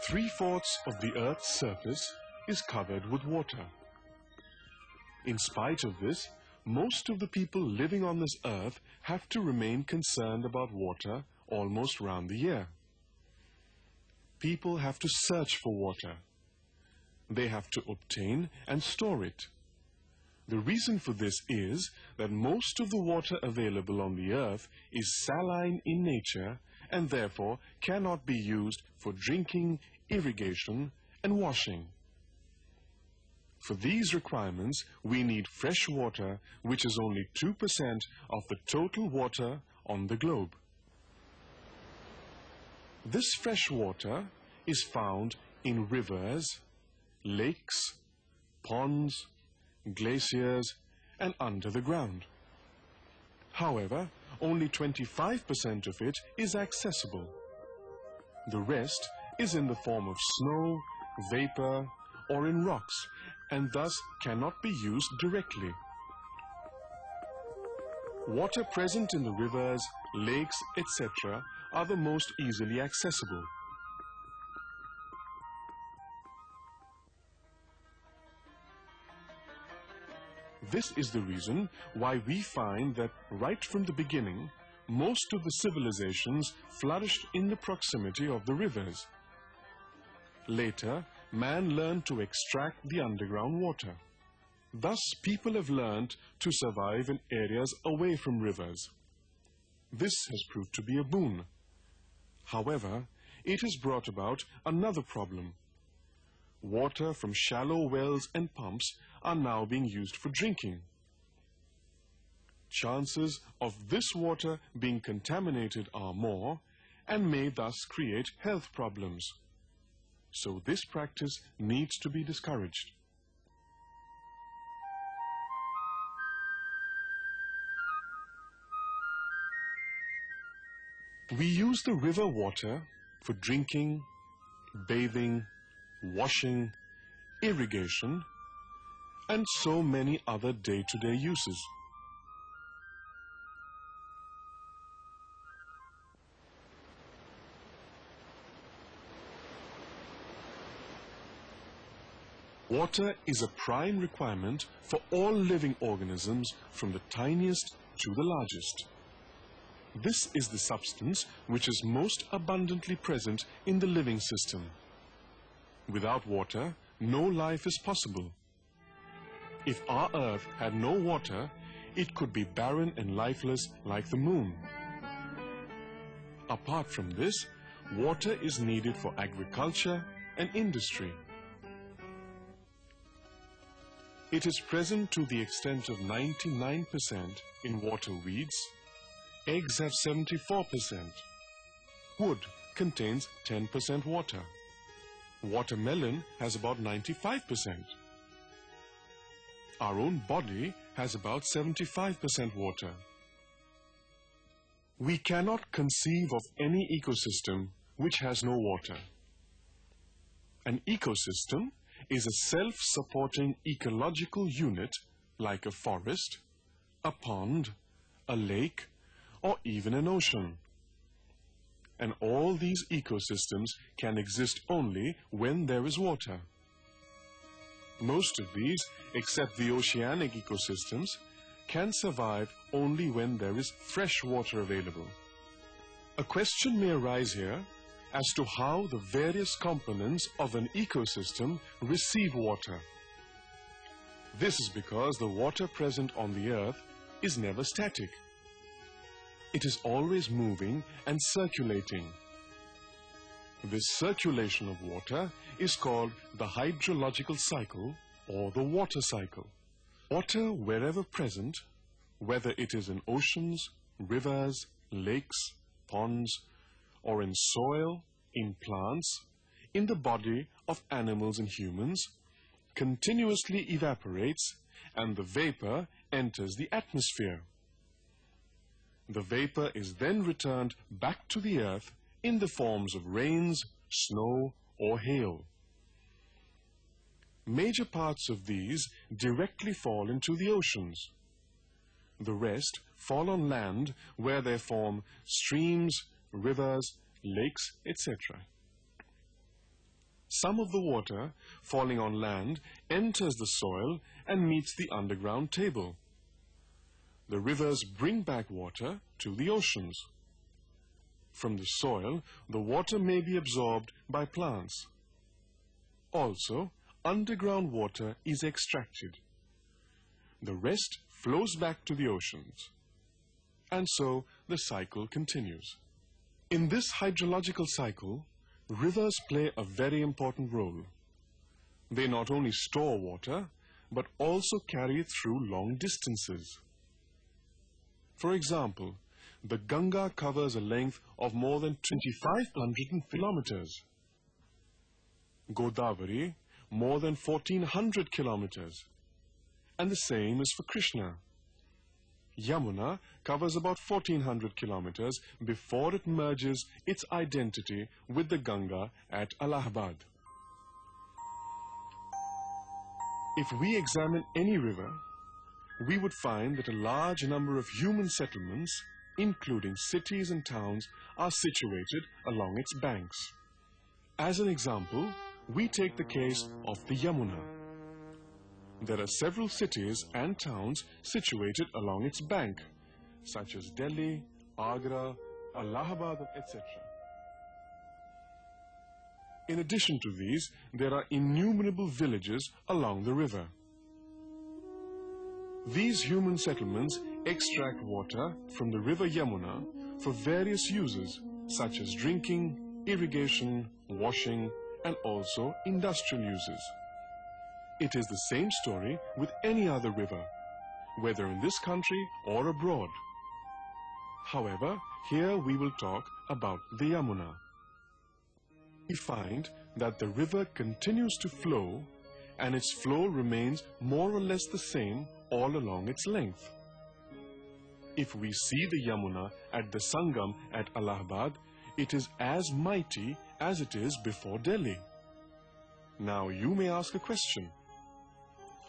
Three-fourths of the Earth's surface is covered with water. In spite of this, most of the people living on this earth have to remain concerned about water almost round the year. People have to search for water. They have to obtain and store it. The reason for this is that most of the water available on the earth is saline in nature and therefore cannot be used for drinking, irrigation, and washing. For these requirements, we need fresh water, which is only 2% of the total water on the globe. This fresh water is found in rivers, lakes, ponds, glaciers, and under the ground. However, only 25% of it is accessible. The rest is in the form of snow, vapor, or in rocks, and thus cannot be used directly. Water present in the rivers, lakes, etc. are the most easily accessible. This is the reason why we find that right from the beginning, most of the civilizations flourished in the proximity of the rivers. Later, man learned to extract the underground water. Thus, people have learned to survive in areas away from rivers. This has proved to be a boon. However, it has brought about another problem. Water from shallow wells and pumps are now being used for drinking. Chances of this water being contaminated are more and may thus create health problems. So this practice needs to be discouraged. We use the river water for drinking, bathing, washing, irrigation, and so many other day-to-day uses. Water is a prime requirement for all living organisms, from the tiniest to the largest. This is the substance which is most abundantly present in the living system. Without water, no life is possible. If our Earth had no water, it could be barren and lifeless like the moon. Apart from this, water is needed for agriculture and industry. It is present to the extent of 99% in water weeds. Eggs have 74%. Wood contains 10% water. Watermelon has about 95%. Our own body has about 75% water. We cannot conceive of any ecosystem which has no water. An ecosystem is a self-supporting ecological unit like a forest, a pond, a lake, or even an ocean. And all these ecosystems can exist only when there is water. Most of these, except the oceanic ecosystems, can survive only when there is fresh water available. A question may arise here as to how the various components of an ecosystem receive water. This is because the water present on the earth is never static. It is always moving and circulating. This circulation of water is called the hydrological cycle or the water cycle. Water, wherever present, whether it is in oceans, rivers, lakes, ponds, or in soil, in plants, in the body of animals and humans, continuously evaporates and the vapor enters the atmosphere. The vapor is then returned back to the earth in the forms of rains, snow, or hail. Major parts of these directly fall into the oceans. The rest fall on land where they form streams, rivers, lakes, etc. some of the water falling on land enters the soil and meets the underground table. The rivers bring back water to the oceans. From the soil, the water may be absorbed by plants. Also, underground water is extracted. The rest flows back to the oceans. And so the cycle continues. In this hydrological cycle, rivers play a very important role. They not only store water, but also carry it through long distances. For example, the Ganga covers a length of more than 2,500 kilometers. Godavari, more than 1,400 kilometers. And the same is for Krishna. Yamuna covers about 1,400 kilometers before it merges its identity with the Ganga at Allahabad. If we examine any river, we would find that a large number of human settlements, including cities and towns, are situated along its banks. As an example, we take the case of the Yamuna. There are several cities and towns situated along its bank, such as Delhi, Agra, Allahabad, etc. In addition to these, there are innumerable villages along the river. These human settlements extract water from the river Yamuna for various uses, such as drinking, irrigation, washing, and also industrial uses. It is the same story with any other river, whether in this country or abroad. However, here we will talk about the Yamuna. We find that the river continues to flow, and its flow remains more or less the same all along its length. If we see the Yamuna at the Sangam at Allahabad, it is as mighty as it is before Delhi. Now you may ask a question.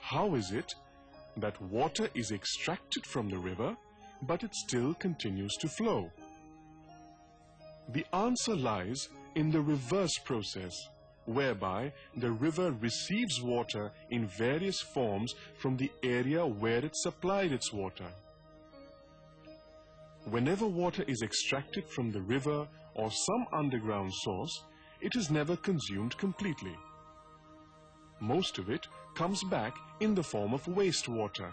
How is it that water is extracted from the river, but it still continues to flow? The answer lies in the reverse process, whereby the river receives water in various forms from the area where it supplied its water. Whenever water is extracted from the river or some underground source, it is never consumed completely. Most of it comes back in the form of wastewater.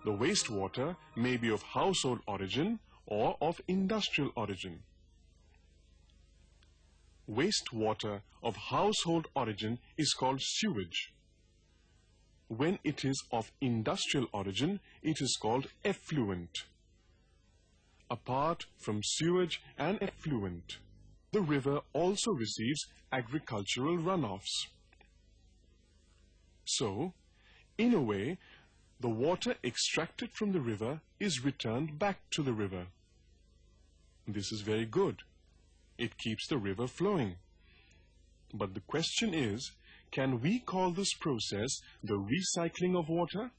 The wastewater may be of household origin or of industrial origin. Wastewater of household origin is called sewage. When it is of industrial origin, it is called effluent. Apart from sewage and effluent, the river also receives agricultural runoffs. So, in a way, the water extracted from the river is returned back to the river. This is very good. It keeps the river flowing. But the question is, can we call this process the recycling of water?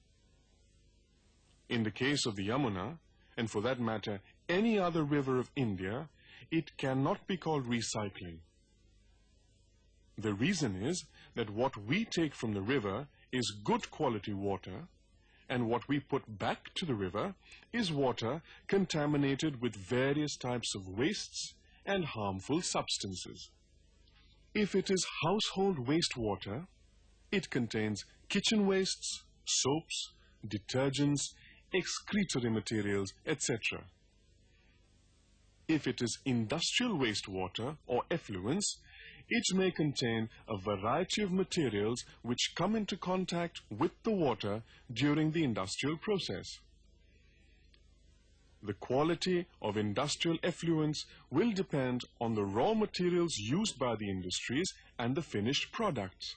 In the case of the Yamuna, and for that matter, any other river of India, it cannot be called recycling. The reason is that what we take from the river is good quality water, and what we put back to the river is water contaminated with various types of wastes and harmful substances. If it is household wastewater, it contains kitchen wastes, soaps, detergents, excretory materials, etc. If it is industrial wastewater or effluents, it may contain a variety of materials which come into contact with the water during the industrial process. The quality of industrial effluents will depend on the raw materials used by the industries and the finished products.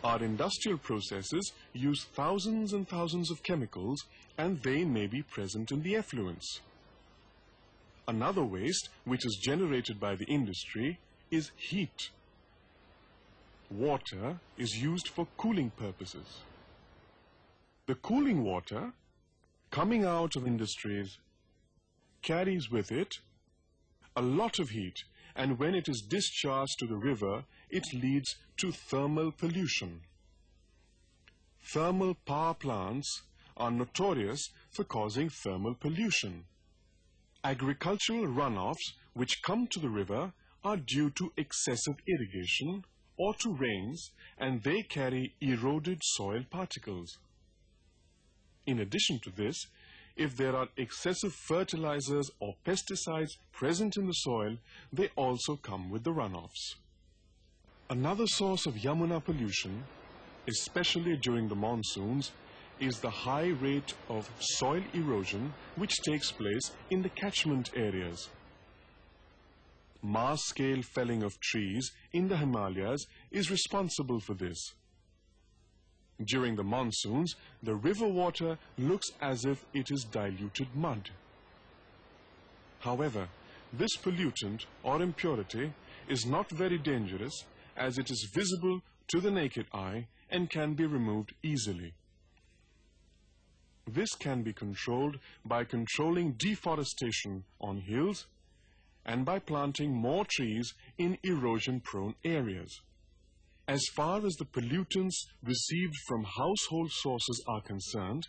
Our industrial processes use thousands and thousands of chemicals, and they may be present in the effluents. Another waste, which is generated by the industry, is heat. Water is used for cooling purposes. The cooling water coming out of industries carries with it a lot of heat, and when it is discharged to the river, it leads to thermal pollution. Thermal power plants are notorious for causing thermal pollution. Agricultural runoffs which come to the river are due to excessive irrigation or to rains, and they carry eroded soil particles. In addition to this, if there are excessive fertilizers or pesticides present in the soil, they also come with the runoffs. Another source of Yamuna pollution, especially during the monsoons, is the high rate of soil erosion which takes place in the catchment areas. Mass-scale felling of trees in the Himalayas is responsible for this. During the monsoons, the river water looks as if it is diluted mud. However, this pollutant or impurity is not very dangerous, as it is visible to the naked eye and can be removed easily. This can be controlled by controlling deforestation on hills and by planting more trees in erosion-prone areas. As far as the pollutants received from household sources are concerned,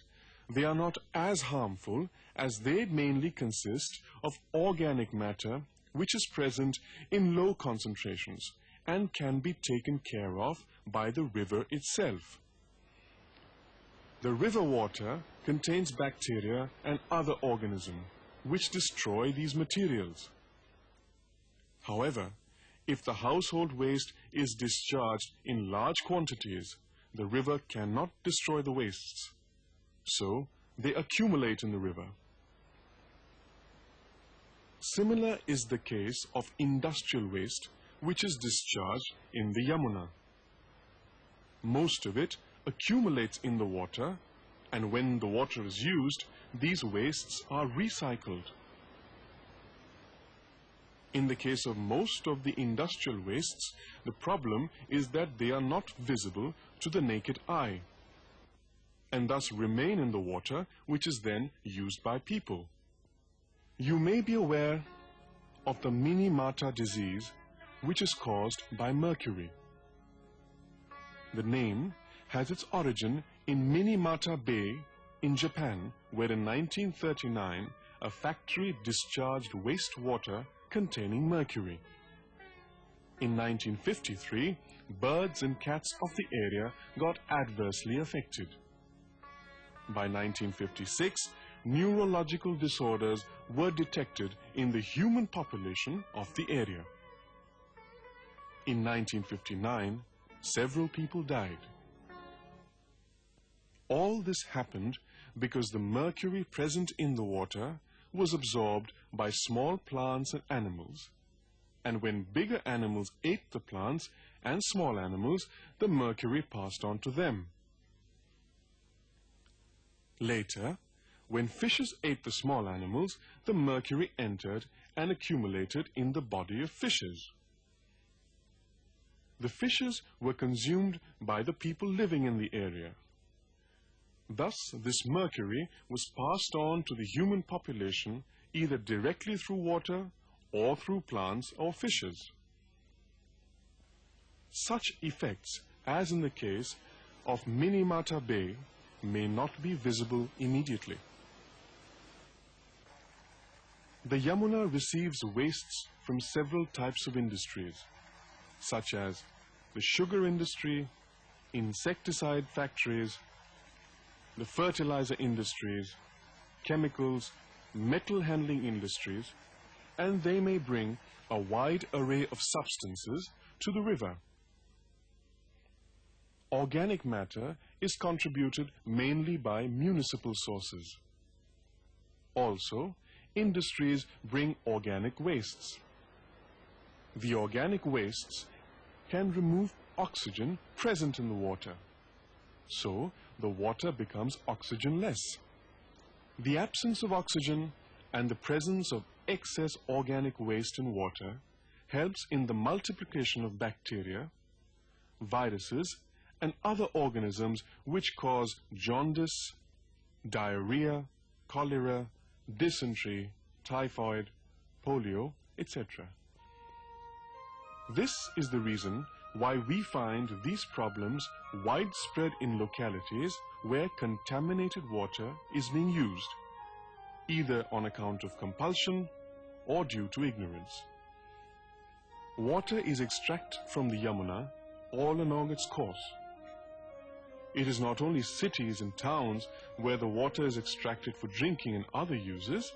they are not as harmful, as they mainly consist of organic matter which is present in low concentrations and can be taken care of by the river itself. The river water contains bacteria and other organisms which destroy these materials. However, if the household waste is discharged in large quantities, the river cannot destroy the wastes, so they accumulate in the river. Similar is the case of industrial waste, which is discharged in the Yamuna. Most of it accumulates in the water, and when the water is used, these wastes are recycled. In the case of most of the industrial wastes, the problem is that they are not visible to the naked eye, and thus remain in the water, which is then used by people. You may be aware of the Minamata disease, which is caused by mercury. The name has its origin in Minamata Bay in Japan, where in 1939 a factory discharged wastewater containing mercury. In 1953, birds and cats of the area got adversely affected. By 1956, neurological disorders were detected in the human population of the area. In 1959, several people died. All this happened because the mercury present in the water was absorbed by small plants and animals, and when bigger animals ate the plants and small animals, the mercury passed on to them. Later, when fishes ate the small animals, the mercury entered and accumulated in the body of fishes. The fishes were consumed by the people living in the area. Thus, this mercury was passed on to the human population either directly through water or through plants or fishes. Such effects, as in the case of Minamata Bay, may not be visible immediately. The Yamuna receives wastes from several types of industries, such as the sugar industry, insecticide factories, the fertilizer industries, chemicals, metal handling industries, and they may bring a wide array of substances to the river. Organic matter is contributed mainly by municipal sources. Also, industries bring organic wastes. The organic wastes can remove oxygen present in the water, so the water becomes oxygenless. The absence of oxygen and the presence of excess organic waste in water helps in the multiplication of bacteria, viruses, and other organisms which cause jaundice, diarrhea, cholera, dysentery, typhoid, polio, etc. This is the reason why we find these problems widespread in localities where contaminated water is being used, either on account of compulsion or due to ignorance. Water is extracted from the Yamuna all along its course. It is not only cities and towns where the water is extracted for drinking and other uses,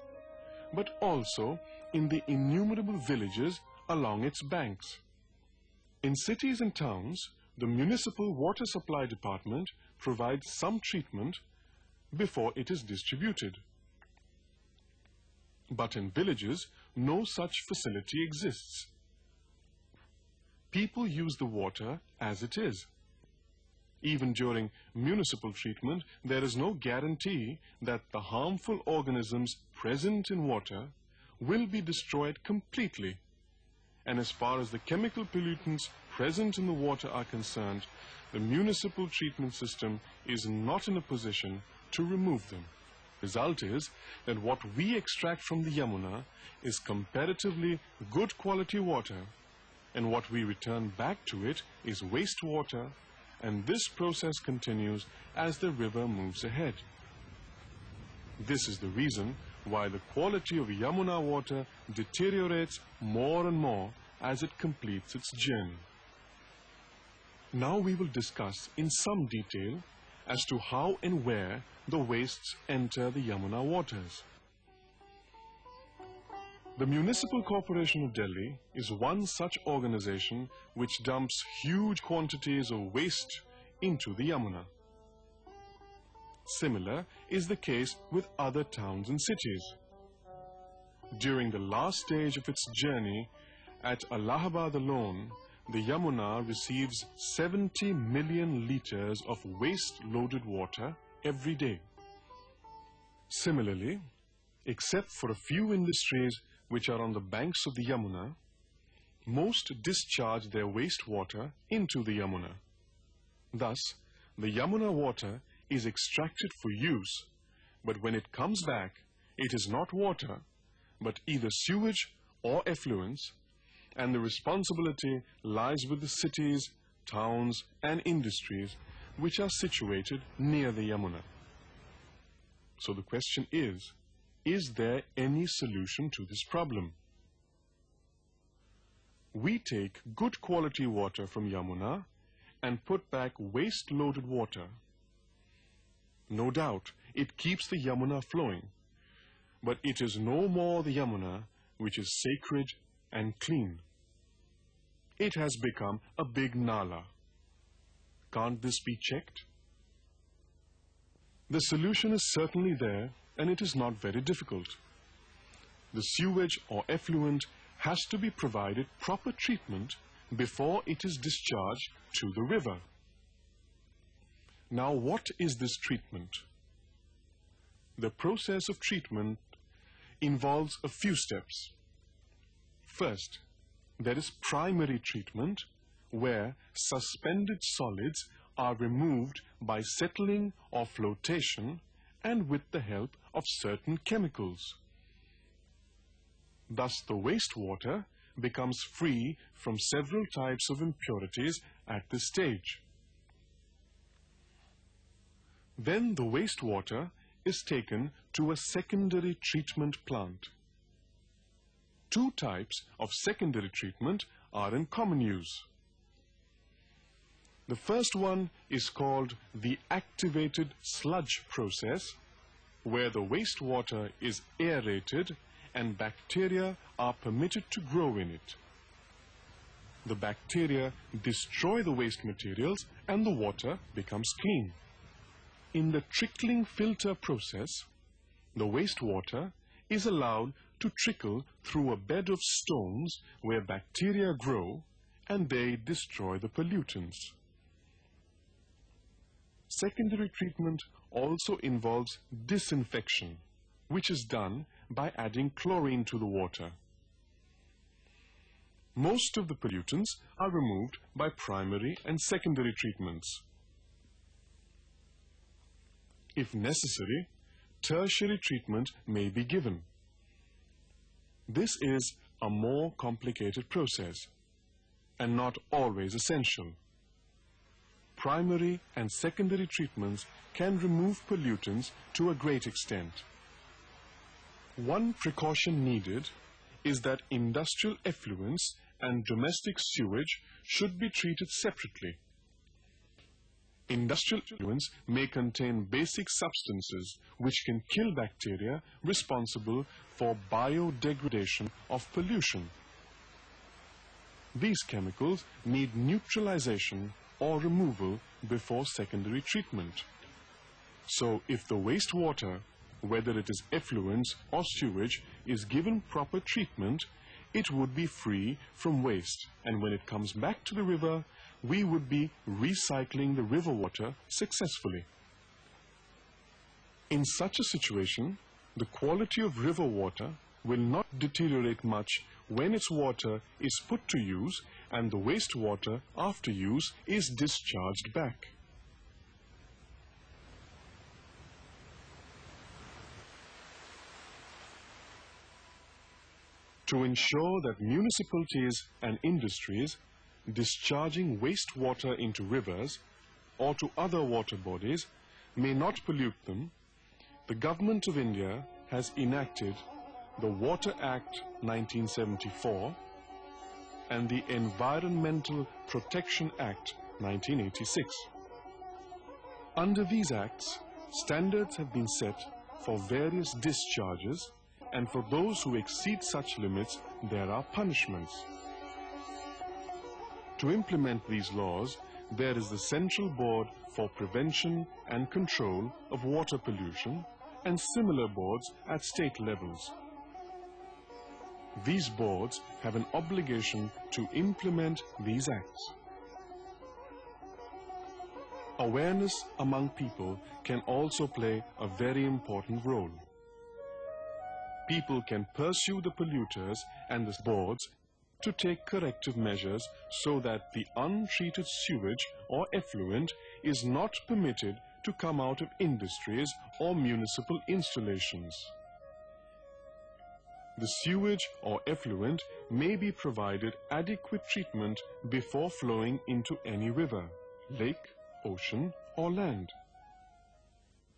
but also in the innumerable villages along its banks. In cities and towns, the municipal water supply department provides some treatment before it is distributed. But in villages, no such facility exists. People use the water as it is. Even during municipal treatment, there is no guarantee that the harmful organisms present in water will be destroyed completely. And as far as the chemical pollutants present in the water are concerned, the municipal treatment system is not in a position to remove them. The result is that what we extract from the Yamuna is comparatively good quality water, and what we return back to it is wastewater, and this process continues as the river moves ahead. This is the reason why the quality of Yamuna water deteriorates more and more as it completes its journey. Now we will discuss in some detail as to how and where the wastes enter the Yamuna waters. The Municipal Corporation of Delhi is one such organization which dumps huge quantities of waste into the Yamuna. Similar is the case with other towns and cities. During the last stage of its journey, at Allahabad alone, the Yamuna receives 70 million liters of waste-loaded water every day. Similarly, except for a few industries which are on the banks of the Yamuna, most discharge their wastewater into the Yamuna. Thus, the Yamuna water is extracted for use, but when it comes back, it is not water, but either sewage or effluents, and the responsibility lies with the cities, towns, and industries which are situated near the Yamuna. So the question is there any solution to this problem? We take good quality water from Yamuna and put back waste-loaded water. No doubt, it keeps the Yamuna flowing, but it is no more the Yamuna which is sacred and clean. It has become a big nala. Can't this be checked? The solution is certainly there, and it is not very difficult. The sewage or effluent has to be provided proper treatment before it is discharged to the river. Now, what is this treatment? The process of treatment involves a few steps. First, there is primary treatment, where suspended solids are removed by settling or flotation and with the help of certain chemicals. Thus, the wastewater becomes free from several types of impurities at this stage. Then the wastewater is taken to a secondary treatment plant. Two types of secondary treatment are in common use. The first one is called the activated sludge process, where the wastewater is aerated and bacteria are permitted to grow in it. The bacteria destroy the waste materials and the water becomes clean. In the trickling filter process, the wastewater is allowed to trickle through a bed of stones where bacteria grow and they destroy the pollutants. Secondary treatment also involves disinfection, which is done by adding chlorine to the water. Most of the pollutants are removed by primary and secondary treatments. If necessary, tertiary treatment may be given. This is a more complicated process. and not always essential. Primary and secondary treatments can remove pollutants to a great extent. One precaution needed is that industrial effluents and domestic sewage should be treated separately. Industrial effluents may contain basic substances which can kill bacteria responsible for biodegradation of pollution. These chemicals need neutralization or removal before secondary treatment. So if the wastewater, whether it is effluents or sewage, is given proper treatment, it would be free from waste, and when it comes back to the river, we would be recycling the river water successfully. In such a situation, the quality of river water will not deteriorate much when its water is put to use and the wastewater after use is discharged back. To ensure that municipalities and industries discharging wastewater into rivers or to other water bodies may not pollute them, the Government of India has enacted the Water Act 1974 and the Environmental Protection Act 1986. Under these acts, standards have been set for various discharges, and for those who exceed such limits, there are punishments. To implement these laws, there is the Central Board for Prevention and Control of Water Pollution and similar boards at state levels. These boards have an obligation to implement these acts. Awareness among people can also play a very important role. People can pursue the polluters and the boards to take corrective measures so that the untreated sewage or effluent is not permitted to come out of industries or municipal installations. The sewage or effluent may be provided adequate treatment before flowing into any river, lake, ocean, or land.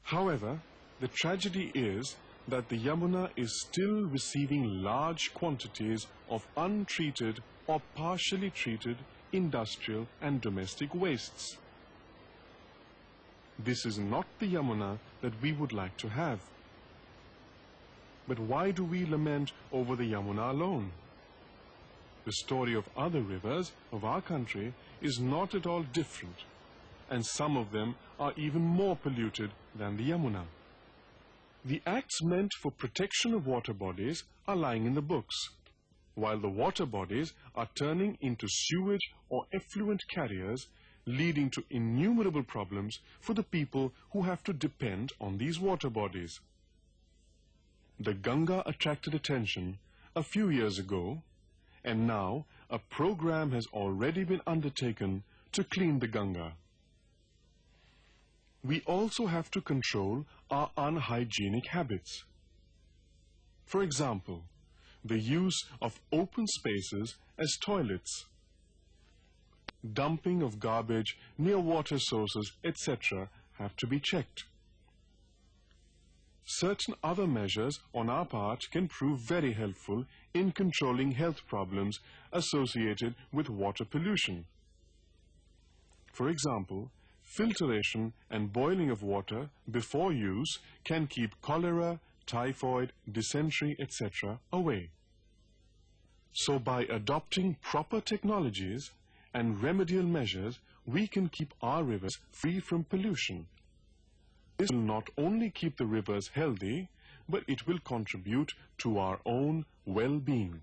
However, the tragedy is that the Yamuna is still receiving large quantities of untreated or partially treated industrial and domestic wastes. This is not the Yamuna that we would like to have. But why do we lament over the Yamuna alone? The story of other rivers of our country is not at all different, and some of them are even more polluted than the Yamuna. The acts meant for protection of water bodies are lying in the books, while the water bodies are turning into sewage or effluent carriers, leading to innumerable problems for the people who have to depend on these water bodies. The Ganga attracted attention a few years ago, and now a program has already been undertaken to clean the Ganga. We also have to control our unhygienic habits. For example, the use of open spaces as toilets, dumping of garbage near water sources, etc. have to be checked. Certain other measures on our part can prove very helpful in controlling health problems associated with water pollution. For example, filtration and boiling of water before use can keep cholera, typhoid, dysentery, etc. away. So by adopting proper technologies and remedial measures, we can keep our rivers free from pollution. This will not only keep the rivers healthy, but it will contribute to our own well-being.